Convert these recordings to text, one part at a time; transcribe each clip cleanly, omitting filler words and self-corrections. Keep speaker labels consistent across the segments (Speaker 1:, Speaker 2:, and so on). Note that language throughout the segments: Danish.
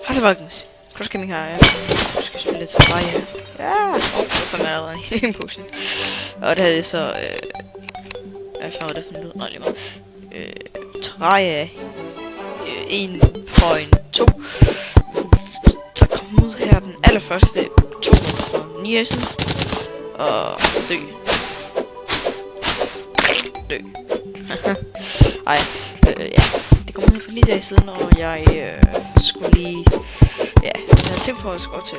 Speaker 1: Hej folkens. Cross Gaming her. Jeg skal spille lidt Terraria. Ja, så er allerede en hel potion. Og det her er så, jeg fandt det for noget lige meget. Terraria 1.2. Så kom ud her den allerførste 209 siden. Og dø. Ej, ja. Det kom ud for 9 dage siden, og jeg skulle lige... Ja, jeg havde tænkt på at skulle til...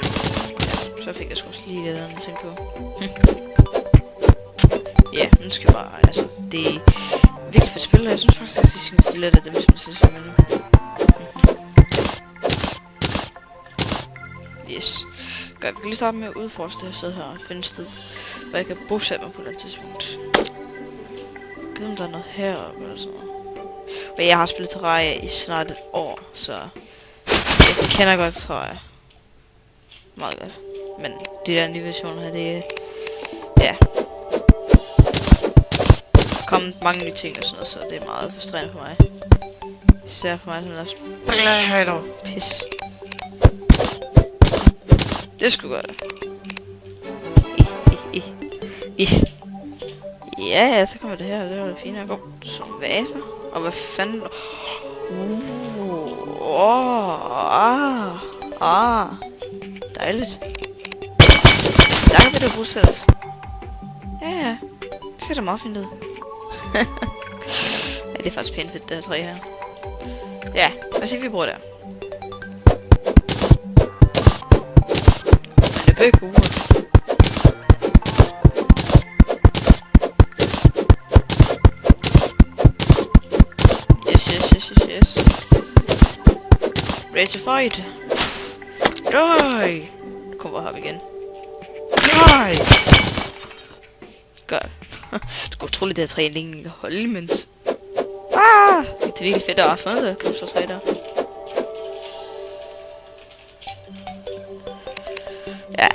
Speaker 1: Ja, så fik jeg sgu også lige det andet tænkt på. Ja, nu skal jeg bare... Altså, det er virkelig fedt spil, og jeg synes faktisk, at jeg synes, det er lidt af dem, som jeg synes, at nu. Yes. Godt, vi kan lige starte med at udforske det her sted her og finde et sted, hvor jeg kan bosætte mig på det tidspunkt. Jeg ved, om der er noget heroppe eller sådan noget. Og jeg har spillet Terraria i snart et år, så jeg kender godt Terraria. Meget godt. Men de der nye versioner her, det er... Ja. Der er kommet mange nye ting og sådan noget, så det er meget frustrerende for mig. Især for mig, som der spiller pis. Det skulle godt. Ja, så kommer det her, det var det fine. Jeg går som vaser. Og hvad fanden... Dejligt. Der kan vi da bosætte os. Ja, det ser da meget fint ud. Ja, det er faktisk pænt fedt, det her træ her. Ja, hvad siger vi bruger der? Men det bør gode. Yes. Ready to fight. Die! Kom bare her igen. Die! Godt. Det går utroligt, det her træ længe kan holde, mens... Ah! Det er virkelig fedt at have fundet det. Kom så træ der. Ja.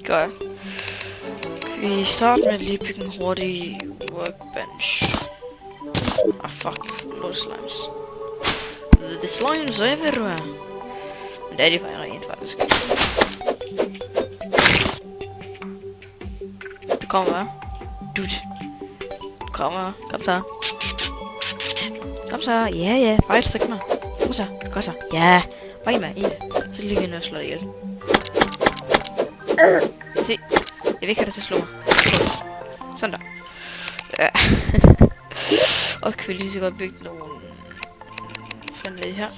Speaker 1: Godt. Vi starter med at lige bygge en hurtig workbench. Ah fuck, lort slimes. The slimes er everywhere. Men det er de bare rent faktisk. Du kommer her. Dude. Du kommer. Kom så. Kom så. Ja. Bare et stykke mig. Kom så. Kom så. Ja. Bare med. I. Så ligger jeg og slår dig ihjel. Se. Jeg vil ikke have dig til at slå mig. Sådan der. Ja. Og kan vi lige så godt bygge nogle... Fandt lidt her. Det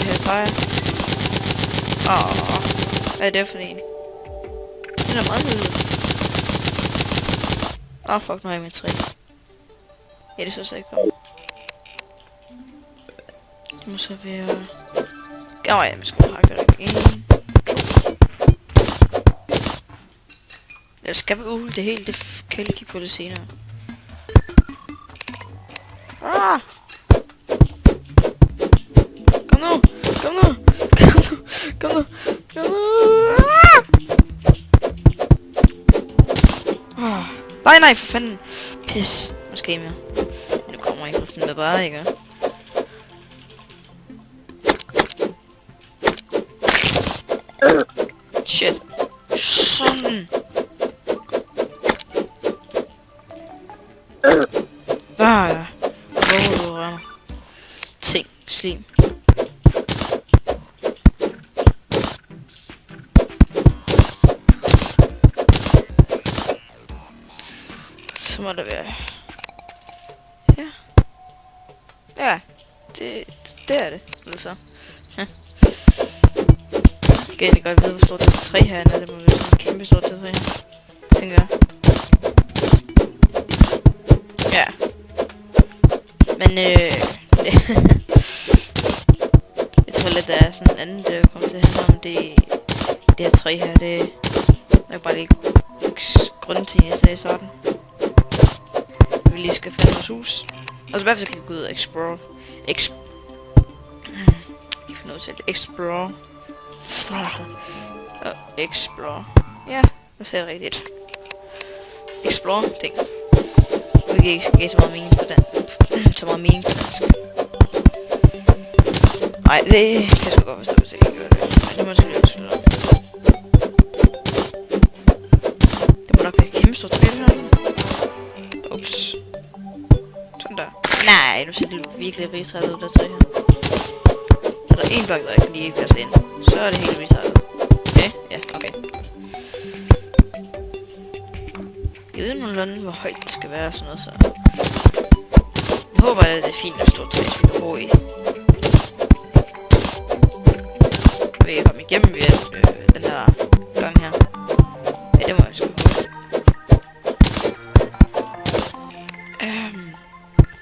Speaker 1: her bare. Hvad er det for en? Den er meget lille. Fuck, nu har jeg mit træ. Ja, det så så ikke på. Det må så være... Ja, man skal hakke det rigtig. Jeg skal vi det hele, det kan jeg kigge på det senere. Kom nu! Nej, for fanden! Pis, måske mere. Nu kommer jeg ikke med bare, ikke? Shit. Sådan! Ting, slim. Så må det være. Ja, det er det. Altså. Ja. Jeg kan egentlig godt vide, hvor stort det træ her er. Det må være sådan en kæmpe stort træ her. Tænker jeg. Ja. Men jeg tror lidt, der er sådan en anden, der kommer til at handle om det her træ her. Det er nok bare lige grunden til, at jeg sagde i starten. Vi lige skal finde vores hus. Og så i hvert fald kan vi gå ud og explore. Explore. Ja, det sagde jeg rigtigt. explore ting. Vi ikke skal give så meget mening på den. Så meget mening på dansk. Nej, det kan sgu godt forstå, hvis jeg ikke gør det. Men det må jeg selvfølgelig også lade. Det må nok være kæmpe stort spil her. Ups. Sådan der. Nej, nu ser det virkelig retrædet ud der til her. Så der er en blok, der jeg kan lige passe ind. Så er det helt retrædet. Okay? Ja, okay. Jeg ved nogenlunde, hvor højt det skal være og sådan noget, så... Jeg håber, at det er fint at stå til, at vi kan bo i. Jeg vil komme igennem ved den her gang her. Ja, det må jeg sgu.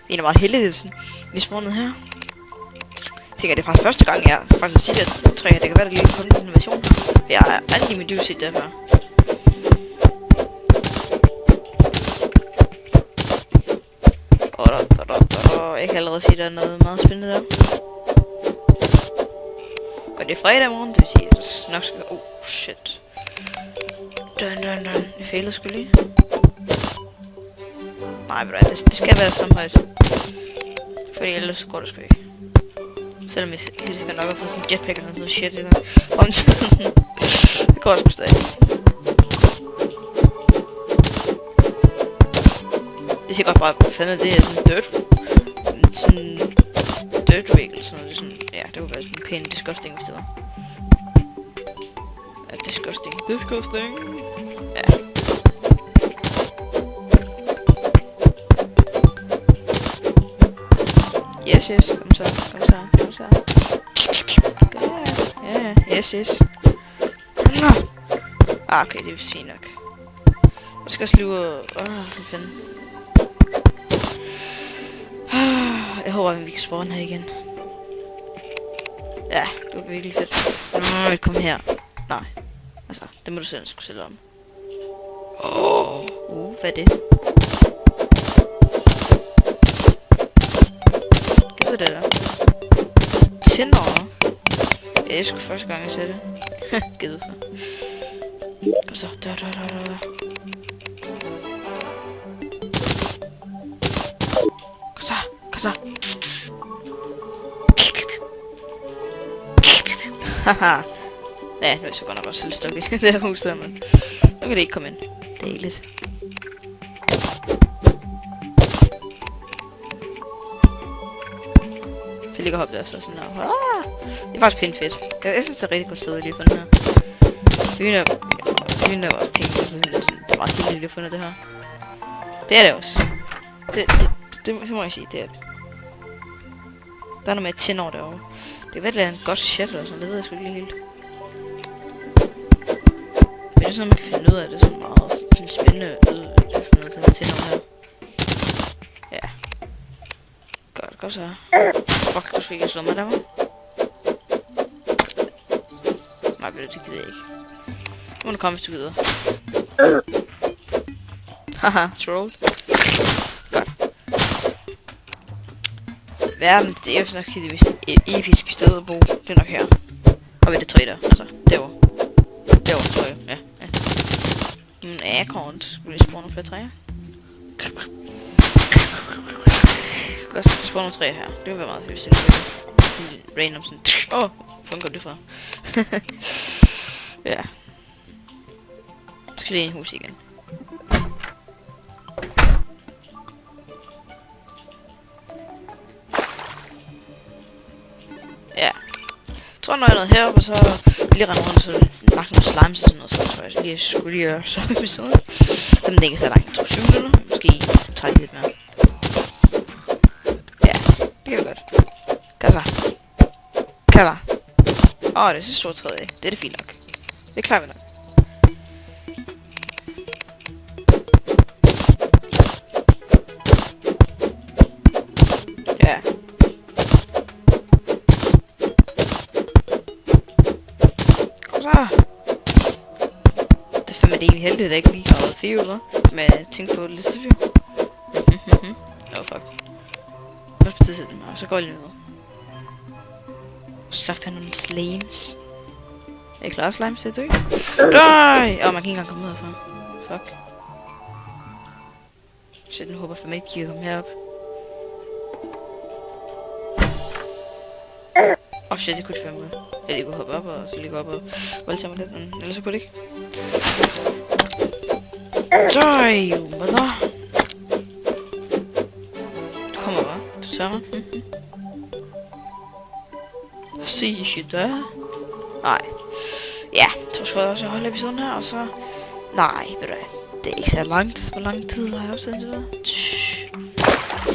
Speaker 1: En af meget heldigheden, vi spawnede her. Jeg tænker, det er faktisk første gang, jeg faktisk siger, at det kan være, der lige kommer en innovation her. Jeg har aldrig i mit liv set det før. Jeg kan allerede sige, at der er noget meget spændende der. Og det er fredag morgen, det vil sige, at det nok skal... Oh, shit. Dun. Det fejlede sgu lige. Nej, men det skal være samme højt. Fordi ellers går det sgu ikke. Selvom jeg helt sikkert nok har fået sådan en jetpack eller noget shit eller omtiden. Det går sgu stadig. Det siger godt bare, hvad fanden det er sådan dirt. Sådan dirt rig eller sådan noget. Det er sådan, ja, det kunne være sådan en pæn disgusting hvis det var. Ja, disgusting. Ja. Yes, kom så. Ja, yes. Ah, okay, det er fint nok. Jeg skal også lige ud og... hvad fanden. Jeg håber, at vi kan spawne her igen. Ja, det var virkelig fedt. Kom her. Nej. Altså, det må du selv om. Hvad er det? Gider det der? Tænder. Ja, det er sgu første gang, jeg ser det. Gider for. Kom så. Dør. Kom så. Haha. Ja, nu er jeg så godt nok også selv stukket i det her hus der, men... Nu kan det ikke komme ind. Dejligt. Det ligger op der så sådan her. Det er faktisk pænt fedt. Jeg synes, det er rigtig godt sted lige for den her. Byen er også tænkt sådan, det er meget fint lige fundet det her. Det er det også. Det må jeg sige, det er det. Der er noget med at tænde over derovre. Det er virkelig en godt shit eller sådan, det ved jeg sgu ikke helt. Men det er sådan, man kan finde ud af det sådan meget sådan spændende ud. Det er noget til at tænde over her. Ja. Godt så. Fuck, du skal ikke slå mig der, hva'? Nej, det gider jeg ikke. Nu må du komme, hvis du gider. Haha, troll. Godt. Verden, det er nok et episk sted at bo. Det er nok her. Og ved det træ der. Altså, derovre. Derovre, tror jeg. Ja. Jeg kan ikke. Skulle lige spawne nogle flere træer? Lad os spawne nogle træer her. Det vil være meget fedt, hvis det er random sådan. Hvor går det fra? Ja. Så skal det en hus igen. Ja. Jeg tror, når jeg er noget heroppe, så lige rende rundt, så lagt nogle slimes og sådan noget, så tror jeg skulle lige gøre så episode. Den ikke så langt, 2-7 minutter. Måske tager lidt mere. Ja, det kan vi godt. Kalder. Det er så stort træet af. Det er det fint nok. Det klarer vi nok. Ja. Kom så. Det er fandme det egentlig heldigt, at jeg ikke lige har været fever, med at tænke på lidt tidligere. Fuck. Nu er det mig, så går jeg lige ned. Slagter han nogle slimes. Er I klar, slimes til at dø? Nej! Man kan ikke engang komme ud herfra. Fuck. Så den håber fandme ikke, at komme herop. Shit, det kunne det fandme. Ja, det kunne hoppe op og så lige gå op og voldtage mig lidt, men ellers så kunne det ikke. Die, you mother. Du kommer bare. Du tager mig. Se shit der. Nej. Ja, så skal jeg også holde episoden her, og så... Nej, ved du hvad? Det er ikke så langt. Hvor lang tid har jeg optaget indtil videre?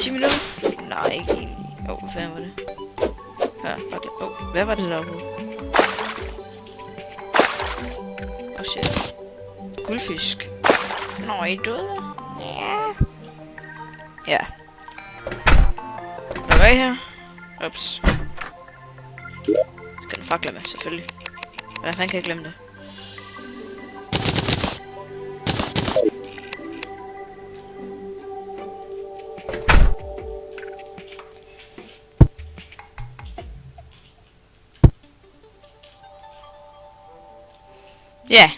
Speaker 1: 10 minutter? Nej, ikke egentlig. Hvad fanden var det? Ja, hvad var det derude? Shit. Guldfisk. Nå, er I døde? Ja. Ja. Hvad er I her? Ups. Skal den fakle med, selvfølgelig. Hvordan fanden kan jeg glemme det? Ja.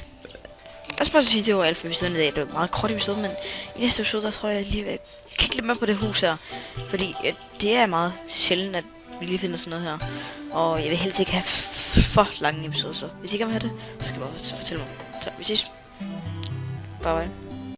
Speaker 1: Jeg skal bare sige, det var alt for episoden i dag. Det var en meget kort episode, men i næste episode, der tror jeg lige, jeg kan ikke lade med på det hus her. Fordi det er meget sjældent, at vi lige finder sådan noget her. Og jeg vil helst ikke have for lange episoder, så hvis I ikke vil have det, så skal I bare fortælle mig. Så vi ses. Bye bye.